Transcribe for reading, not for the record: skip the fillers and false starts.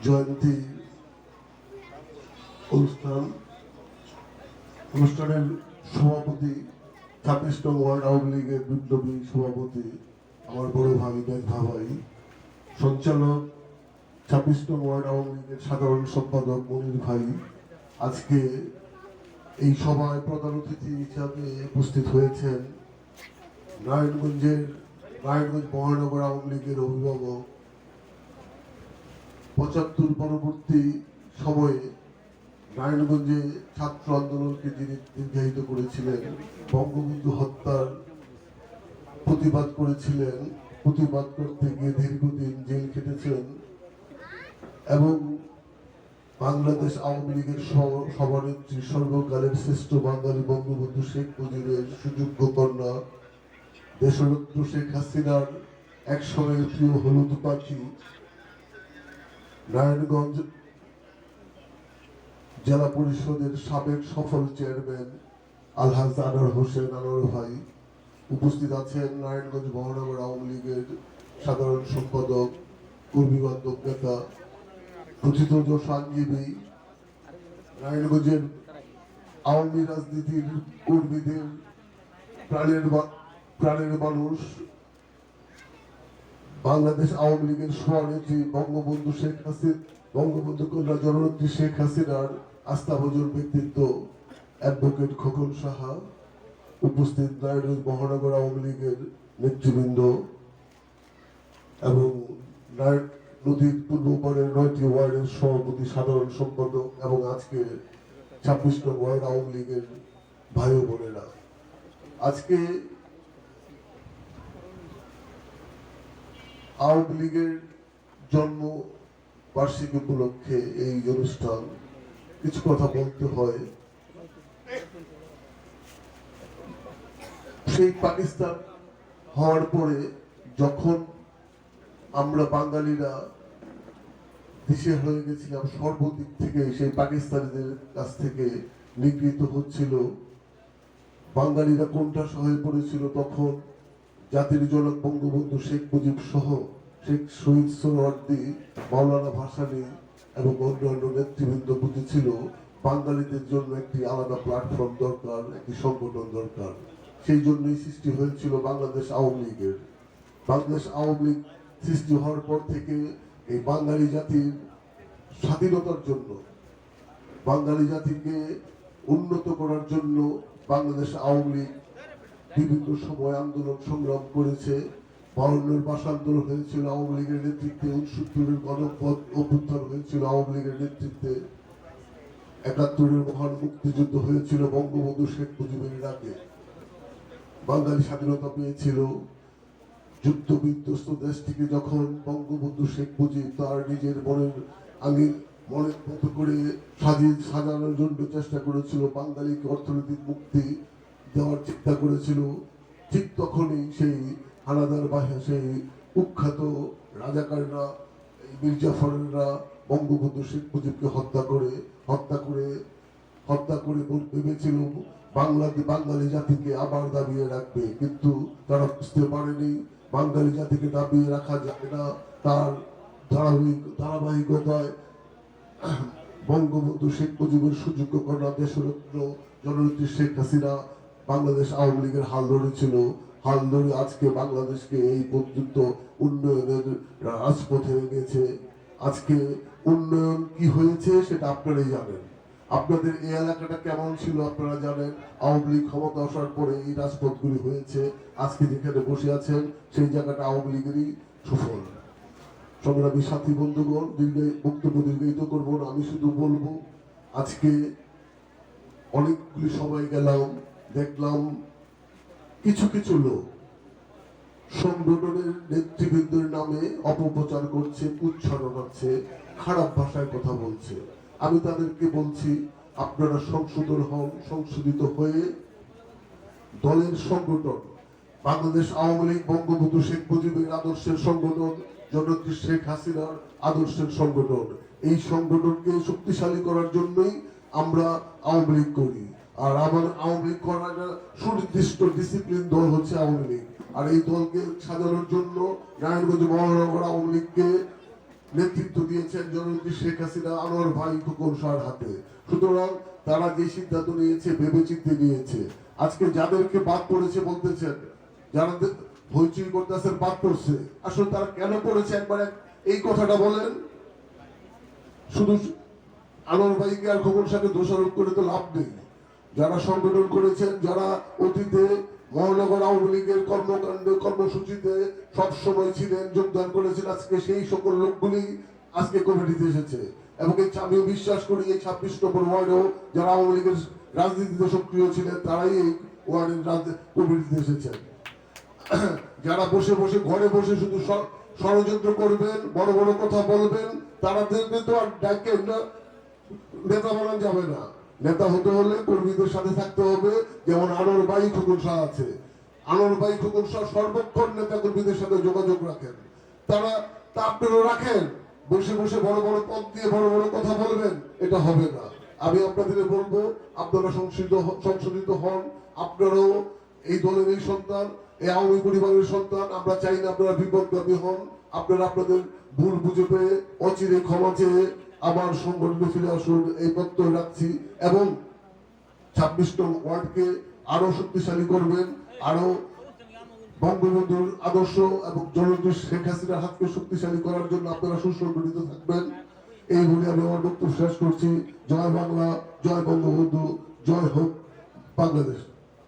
জয়ন্তী অনুষ্ঠানের সভাপতি ২৬ নং ওয়ার্ড আওয়ামী লীগের বিপ্লবী সভাপতি আমার বড় ভাই মেঘা ভাই, সঞ্চালক ২৬ নং ওয়ার্ড আওয়ামী লীগের সাধারণ সম্পাদক মনির ভাই, আজকে এই সভায় প্রধান অতিথি হিসাবে উপস্থিত হয়েছেন নারায়ণগঞ্জ মহানগর আওয়ামী লীগের অভিভাবক, ৭৫ পরবর্তী সময়ে নারায়ণগঞ্জে ছাত্র আন্দোলনকে যিনি দীর্ঘায়িত করেছিলেন, বঙ্গবন্ধু হত্যার প্রতিবাদ করেছিলেন, প্রতিবাদ করতে গিয়ে দীর্ঘদিন জেল খেটেছেন এবং বাংলাদেশ আওয়ামী লীগের সভানেত্রী, সর্বকালের শ্রেষ্ঠ বাঙালি বঙ্গবন্ধু শেখ মুজিবের সুযোগ্য কন্যা, দেশরত্ন শেখ হাসিনার একসময়ের প্রিয় হলুদ পাখি, নারায়ণগঞ্জ জেলা পরিষদের সাবেক সফল চেয়ারম্যান আলহাজ আনোয়ার হোসেন আনোয়ার ভাই, উপস্থিত আছেন নারায়ণগঞ্জ মহানগর আওয়ামী লীগের সাধারণ সম্পাদক, কর্মী বান্ধব নেতা, প্রথিতযশ আইনজীবী, নারায়ণগঞ্জের আওয়ামী রাজনীতির কর্মীদের প্রাণের মানুষ, বাংলাদেশ আওয়ামী লীগের সভানেত্রী বঙ্গবন্ধু কন্যা জননেত্রী শেখ হাসিনার আস্থাভাজন ব্যক্তিত্ব অ্যাডভোকেট খোকন সাহা, উপস্থিত নারায়ণগঞ্জ মহানগর আওয়ামী লীগের নেতৃবৃন্দ এবং নদীর পূর্ব পাড়ের ৯টি ওয়ার্ডের সভাপতি, সাধারণ সম্পাদক এবং আজকে ২৬ নং ওয়ার্ড আওয়ামী লীগের ভাই ও বোনেরা, আজকে আওয়ামী লীগের জন্ম বার্ষিকী উপলক্ষে এই অনুষ্ঠান। কিছু কথা বলতে হয়। সেই পাকিস্তান হওয়ার পরে যখন আমরা বাঙালিরা দিশে হয়ে গেছিলাম, সর্বদিক থেকে সেই পাকিস্তানিদের কাছ থেকে নিগৃহীত হচ্ছিল, বাঙালিরা কোণঠাসা হয়ে পড়েছিল, তখন জাতির জনক বঙ্গবন্ধু শেখ মুজিব সহ শেখ শহীদ সোহরাওয়ার্দী, মাওলানা ভাসানী এবং অন্যান্য নেতৃবৃন্দ বুঝেছিল বাঙালিদের জন্য একটি আলাদা প্ল্যাটফর্ম দরকার, একটি সংগঠন দরকার। সেই জন্যই সৃষ্টি হয়েছিল বাংলাদেশ আওয়ামী লীগের। বাংলাদেশ আওয়ামী লীগ সৃষ্টি হওয়ার পর থেকে এই বাঙালি জাতির স্বাধীনতার জন্য, বাঙালি জাতিকে উন্নত করার জন্য বাংলাদেশ আওয়ামী লীগ বিভিন্ন সময় আন্দোলন সংগ্রাম করেছে। ৫২-এর ভাষা আন্দোলন হয়েছিল আওয়ামী লীগের নেতৃত্বে, ৬৯-এর গণপথ অভ্যুত্থান হয়েছিল আওয়ামী লীগের নেতৃত্বে, ৭১-এর মহান মুক্তিযুদ্ধ হয়েছিল বঙ্গবন্ধু শেখ মুজিবের ডাকে। বাঙালি স্বাধীনতা পেয়েছিল। যুদ্ধ বিধ্বস্ত দেশটিকে যখন বঙ্গবন্ধু শেখ মুজিব তার নিজের মনের মতো করে সাজানোর জন্য চেষ্টা করেছিল, বাঙালিকে অর্থনৈতিক মুক্তি দেওয়ার চিন্তা করেছিল, ঠিক তখনই সেই হানাদার বাহিনী, সেই কুখ্যাত রাজাকাররা, মির্জাফরেরা বঙ্গবন্ধু শেখ মুজিবকে হত্যা করে ভেবেছিল বাঙালি জাতিকে আবার দাবিয়ে রাখবে, কিন্তু তারা বুঝতে পারেনি বাঙালি জাতিকে দাবিয়ে রাখা যায় না। তার ধারাবাহিকতায় বঙ্গবন্ধু শেখ মুজিবের সুযোগ্য কন্যা, দেশরত্ন জননেত্রী শেখ হাসিনা বাংলাদেশ আওয়ামী লীগের হাল ধরেছিল। হাল ধরে আজকে বাংলাদেশকে এই পর্যন্ত উন্নয়নের রাজপথে এনেছে। আজকে উন্নয়ন কি হয়েছে সেটা আপনারাই জানেন। আপনাদের এই এলাকাটা কেমন ছিল আপনারা জানেন। আওয়ামী লীগ ক্ষমতা আসার পরে এই রাজপথগুলি হয়েছে। আজকে যেখানে বসে আছেন সেই জায়গাটা আওয়ামী লীগেরই সুফল। সংগ্রামী সাথী বন্ধুগণ, বক্তব্য দীর্ঘায়িত করবো না, আমি শুধু বলবো আজকে অনেকগুলি সময় গেলাম, দেখলাম কিছু কিছু লোক সংগঠনের নেতৃবৃন্দের নামে অপপ্রচার করছে, উচ্চারণাচ্ছে, খারাপ ভাষায় কথা বলছে। আমি তাদেরকে বলছি আপনারা সংশোধন হন, সংশোধিত হয়ে দলের সংগঠন, বাংলাদেশ আওয়ামী লীগ বঙ্গবন্ধু শেখ মুজিবের আদর্শের সংগঠন, জননেত্রী শেখ হাসিনার আদর্শের সংগঠন, এই সংগঠনকে শক্তিশালী করার জন্যই আমরা আওয়ামী লীগ করি। আর আমার আওয়ামী লীগ করার সুনির্দিষ্ট ডিসিপ্লিন দল হচ্ছে আওয়ামী লীগ। আর এই দলকে সাজানোর জন্য নারায়ণগঞ্জ মহানগর আওয়ামী লীগকে নেতৃত্ব দিয়েছেন জননেত্রী শেখ হাসিনা, আনোয়ার ভাই খোকন শাহর হাতে। সুতরাং তারা যে সিদ্ধান্ত নিয়েছে ভেবেচিন্তে নিয়েছে। আজকে যাদেরকে বাদ পড়েছে বলতেছেন, যারা হইচই করতেছেন বাদ পড়ছে, আসলে তারা কেন পড়েছে একবার এই কথাটা বলেন। শুধু আনোয়ার ভাইকে আর খোকন শাহকে দোষারোপ করে তো লাভ নেই। যারা সংগঠন করেছেন, যারা অতীতে মহানগর আওয়ামী লীগের কর্মকাণ্ড কর্মসূচিতে সবসময় ছিলেন, যোগদান করেছেন, আজকে সেই সকল লোকগুলি আজকে কমিটিতে এসেছে। এবং আমিও বিশ্বাস করি এই 26 নম্বর ওয়ার্ডেও যারা আওয়ামী লীগের রাজনীতিতে সক্রিয় ছিলেন তারাই এই ওয়ার্ডের কমিটিতে এসেছেন। যারা বসে বসে ঘরে বসে শুধু ষড়যন্ত্র করবেন, বড় বড় কথা বলবেন, তাদেরকে তো আর ডাকেন না, নেতা বানানো যাবে না। নেতা হতে হলে কর্মীদের সাথে থাকতে হবে। যেমন আনোয়ার ভাই খোকন শাহ আছে, আনোয়ার ভাই খোকন শাহ সর্বক্ষণ নেতা কর্মীদের সাথে যোগাযোগ রাখেন। তা আপনারা রাখেন, বসে বসে বড় বড় পদ দিয়ে বড় বড় কথা বলবেন, এটা হবে না। আমি আপনাদের বলবো, আপনারা সংশোধিত হন। আপনারাও এই দলের এই সন্তান, এই আওয়ামী পরিবারের সন্তান। আমরা চাই না আপনারা বিপদগামী হন। আপনারা আপনাদের ভুল বুঝে পেয়ে অচিরে ক্ষমা চেয়ে আবার সংগঠনে ফিরে আসুন, এই প্রত্যয় রাখছি। এবং 26 নং ওয়ার্ডকে আরো শক্তিশালী করবেন, আরো বঙ্গবন্ধুর আদর্শ এবং জননেত্রী শেখ হাসিনার হাতকে শক্তিশালী করার জন্য আপনারা সুসংগঠিত থাকবেন। এই বলে আমি আমার বক্তব্য শেষ করছি। জয় বাংলা, জয় বঙ্গবন্ধু, জয় হোক বাংলাদেশ।